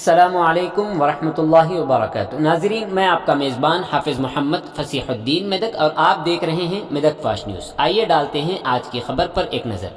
السلام علیکم ورحمۃ اللہ وبرکاتہ۔ ناظرین، میں آپ کا میزبان حافظ محمد فصیح الدین میدک اور آپ دیکھ رہے ہیں میدک فاسٹ نیوز۔ آئیے ڈالتے ہیں آج کی خبر پر ایک نظر۔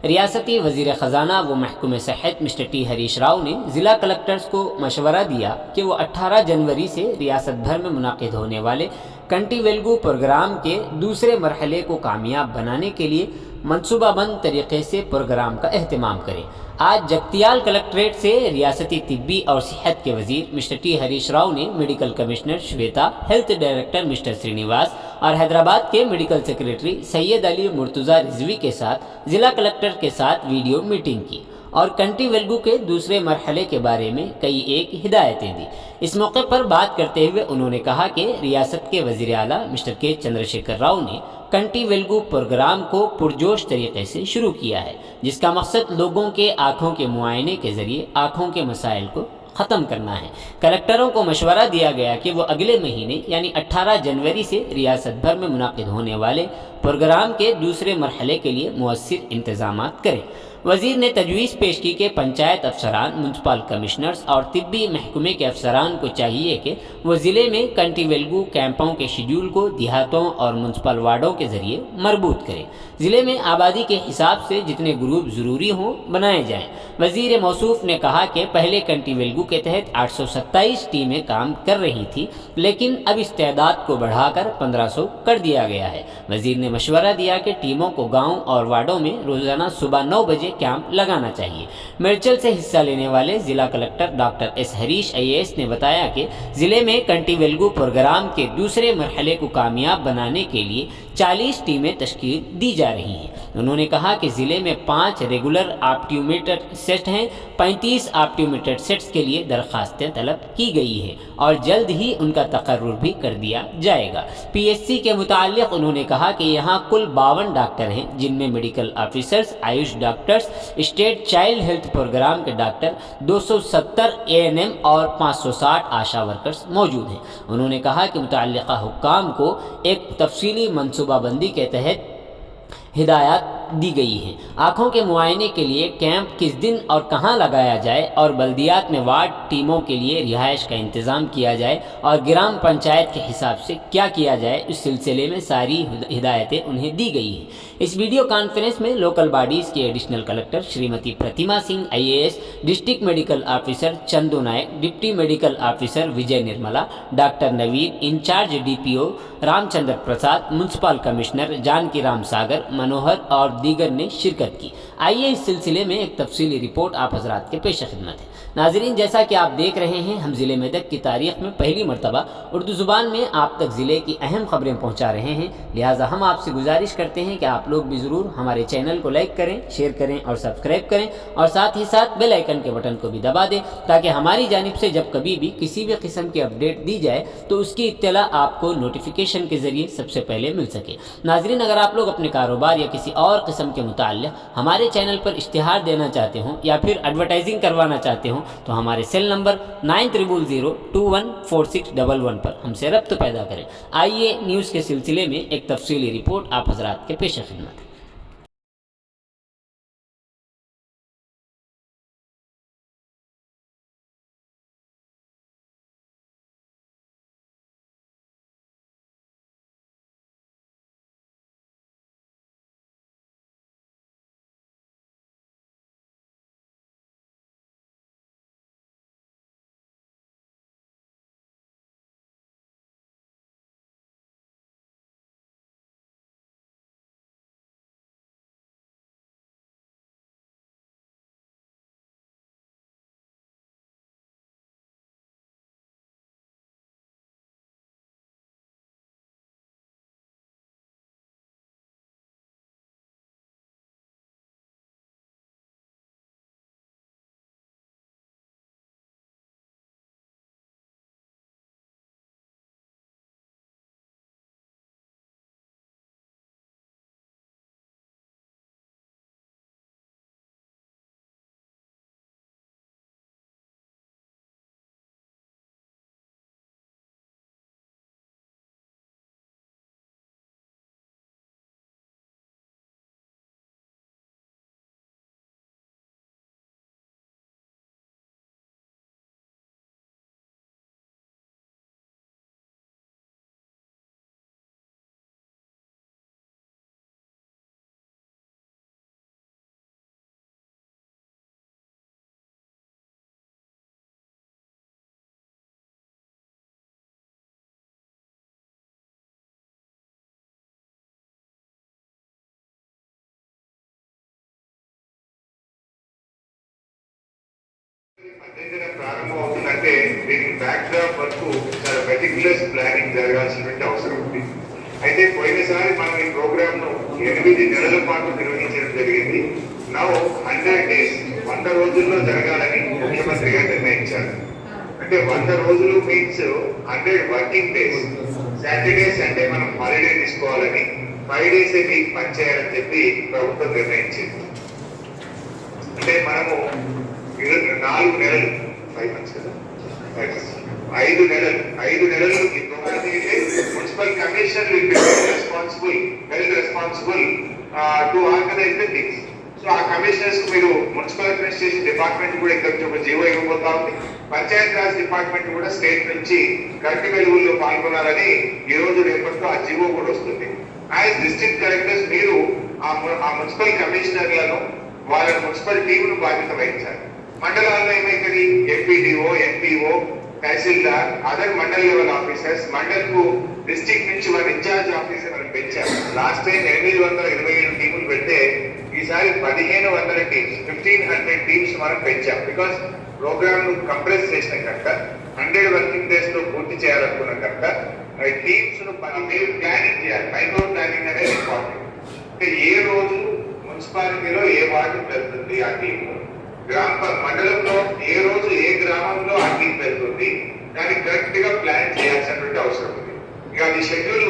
ریاستی وزیر خزانہ و محکمہ صحت مسٹر ٹی ہریش راؤ نے ضلع کلکٹرز کو مشورہ دیا کہ وہ 18 جنوری سے ریاست بھر میں منعقد ہونے والے کنٹی ویلگو پروگرام کے دوسرے مرحلے کو کامیاب بنانے کے لیے منصوبہ بند طریقے سے پروگرام کا اہتمام کریں۔ آج جگتیال کلکٹریٹ سے ریاستی طبی اور صحت کے وزیر مسٹر ٹی ہریش راؤ نے medical commissioner Shweta, health director mister Srinivas اور حیدرآباد کے میڈیکل سیکریٹری سید علی مرتضیٰ رضوی کے ساتھ ضلع کلکٹر کے ساتھ ویڈیو میٹنگ کی اور کنٹی ویلگو کے دوسرے مرحلے کے بارے میں کئی ایک ہدایتیں دی۔ اس موقع پر بات کرتے ہوئے انہوں نے کہا کہ ریاست کے وزیر اعلیٰ مسٹر کے چندر شیکھر راؤ نے کنٹی ویلگو پروگرام کو پرجوش طریقے سے شروع کیا ہے، جس کا مقصد لوگوں کے آنکھوں کے معائنے کے ذریعے آنکھوں کے مسائل کو ختم کرنا ہے۔ کلکٹروں کو مشورہ دیا گیا کہ وہ اگلے مہینے یعنی 18 جنوری سے ریاست بھر میں منعقد ہونے والے پروگرام کے دوسرے مرحلے کے لیے مؤثر انتظامات کریں۔ وزیر نے تجویز پیش کی کہ پنچایت افسران، میونسپل کمشنرز اور طبی محکمے کے افسران کو چاہیے کہ وہ ضلع میں کنٹی ویلگو کیمپوں کے شیڈول کو دیہاتوں اور میونسپل وارڈوں کے ذریعے مربوط کریں۔ ضلع میں آبادی کے حساب سے جتنے گروپ ضروری ہوں بنائے جائیں۔ وزیر موصوف نے کہا کہ پہلے کنٹی ویلگو کے تحت 827 ٹیمیں کام کر رہی تھیں، لیکن اب اس تعداد کو بڑھا کر 1500 کر دیا گیا ہے۔ وزیر نے مشورہ دیا کہ ٹیموں کو گاؤں اور وارڈوں میں روزانہ صبح 9 بجے کیمپ لگانا چاہیے۔ میڈیکل سے حصہ لینے والے ضلع collector doctor S Harish IAS نے بتایا کہ ضلع میں کنٹی ویلگو پروگرام کے دوسرے مرحلے کو کامیاب بنانے کے لیے 40 ٹیمیں تشکیل دی جا رہی ہیں۔ انہوں نے کہا کہ ضلع میں 5 ریگولر آپٹیومیٹر سیٹ ہیں، 35 آپٹیومیٹر سیٹس کے لیے درخواستیں طلب کی گئی ہیں اور جلد ہی ان کا تقرر بھی کر دیا جائے گا۔ PHC کے متعلق انہوں نے کہا کہ یہاں کل 52 ڈاکٹر ہیں، جن میں medical officers, AYUSH doctors, state child health program کے ڈاکٹر، 270 ANM اور 560 آشا ورکرز موجود ہیں۔ انہوں نے کہا کہ متعلقہ حکام کو ایک تفصیلی منصوبہ بندی کے تحت ہدایات دی گئی ہیں۔ آنکھوں کے معائنے کے لیے کیمپ کس دن اور کہاں لگایا جائے اور بلدیات میں وارڈ ٹیموں کے لیے رہائش کا انتظام کیا جائے اور گرام پنچایت کے حساب سے کیا کیا جائے، اس سلسلے میں ساری ہدایتیں انہیں دی گئی ہیں۔ اس ویڈیو کانفرنس میں لوکل باڈیز کے additional collector Shrimati Pratima Singh IAS، district medical officer Chandu Naik, deputy medical officer Vijay Nirmala, doctor Naveed, in-charge DPO Ram Chandra Prasad, municipal commissioner Janaki Ram Sagar Manohar اور دیگر نے شرکت کی۔ آئیے اس سلسلے میں ایک تفصیلی رپورٹ آپ حضرات کے پیش خدمت ہے۔ ناظرین، جیسا کہ آپ دیکھ رہے ہیں، ہم ضلع میدک کی تاریخ میں پہلی مرتبہ اردو زبان میں آپ تک ضلع کی اہم خبریں پہنچا رہے ہیں، لہٰذا ہم آپ سے گزارش کرتے ہیں کہ آپ لوگ بھی ضرور ہمارے چینل کو لائک کریں، شیئر کریں اور سبسکرائب کریں اور ساتھ ہی ساتھ بیل آئیکن کے بٹن کو بھی دبا دیں تاکہ ہماری جانب سے جب کبھی بھی کسی بھی قسم کی اپڈیٹ دی جائے تو اس کی اطلاع آپ کو نوٹیفیکیشن کے ذریعے سب سے پہلے مل سکے۔ ناظرین، اگر آپ لوگ اپنے کاروبار یا کسی اور قسم کے متعلق ہمارے چینل پر اشتہار دینا چاہتے ہوں یا پھر ایڈورٹائزنگ کروانا چاہتے ہوں تو ہمارے سیل نمبر 9000214611 پر ہم سے رابطہ پیدا کریں۔ آئیے نیوز کے سلسلے میں ایک تفصیلی رپورٹ آپ حضرات کے پیش خدمت ہے۔ ప్రారంభం అవుతుందంటే దీనికి బ్యాక్ డ్రాప్ వరకు చాలా మెటిక్యులస్ ప్లానింగ్ జరగాల్సినటువంటి అవసరం ఉంది. అయితే పోయినసారి మనం ఈ ప్రోగ్రామ్ ను 8 నెలల పాటు నిర్వహించడం జరిగింది. నౌ 100 days 100 రోజుల్లో జరగాలని ముఖ్యమంత్రి గారు నిర్ణయించారు. అంటే 100 రోజులు means 100 working days. Saturday Sunday మనం హాలిడే తీసుకోవాలని 5 days వీక్ పనిచేయాలని చెప్పి ప్రభుత్వం నిర్ణయించింది. అంటే మనము 4 నెలలు 5 months కదా 5 నెలలు ఈ program municipal commission responsible to organise the things. So ఆ కమిషనర్స్ మీరు మున్సిపల్ అడ్మినిస్ట్రేషన్ డిపార్ట్మెంట్ కూడా ఇక్కడ నుంచి ఒక జీవో ఇవ్వబోతా ఉంది. పంచాయత్ రాజ్ డిపార్ట్మెంట్ కూడా స్టేట్ నుంచి కంటి వెలుగుల్లో పాల్గొనాలని ఈ రోజు రేపటితో ఆ జీవో కూడా వస్తుంది. యాజ్ డిస్ట్రిక్ట్ కలెక్టర్స్ మీరు ఆ మున్సిపల్ కమిషనర్లను వాళ్ళ మున్సిపల్ టీమును బాధ్యత వహించాలి. మండలాల్లో ఏమైతుంది MPDO, MPO, tahsildar, other mandal level officers, mandal కు డిస్ట్రిక్ట్ నుంచి వాళ్ళ ఇన్ఛార్జ్ ఆఫీసర్ అని పెంచారు. లాస్ట్ టైం 827 టీములు పెడితే ఈసారి 1500 టీమ్స్ 1500 టీమ్స్ మనం పెంచాం. బికాస్ ప్రోగ్రామ్ ను కంప్రెస్ చేసిన కనుక 100 వర్కింగ్ డేస్ లో పూర్తి చేయాలనుకున్న కనుక టీమ్స్ ను ప్లానింగ్ చేయాలి. మైక్రో ప్లానింగ్ అనేది ఇంపార్టెంట్. అంటే ఏ రోజు మున్సిపాలిటీలో ఏ వార్డు వెళ్తుంది ఆ టీము, మండలంలో ఏ రోజు ఏ గ్రామంలో ఆ టీం వెళ్తుంది, దానికి కరెక్ట్ గా ప్లాన్ చేయాల్సినటువంటి అవసరం ఉంది. ఇక అది షెడ్యూల్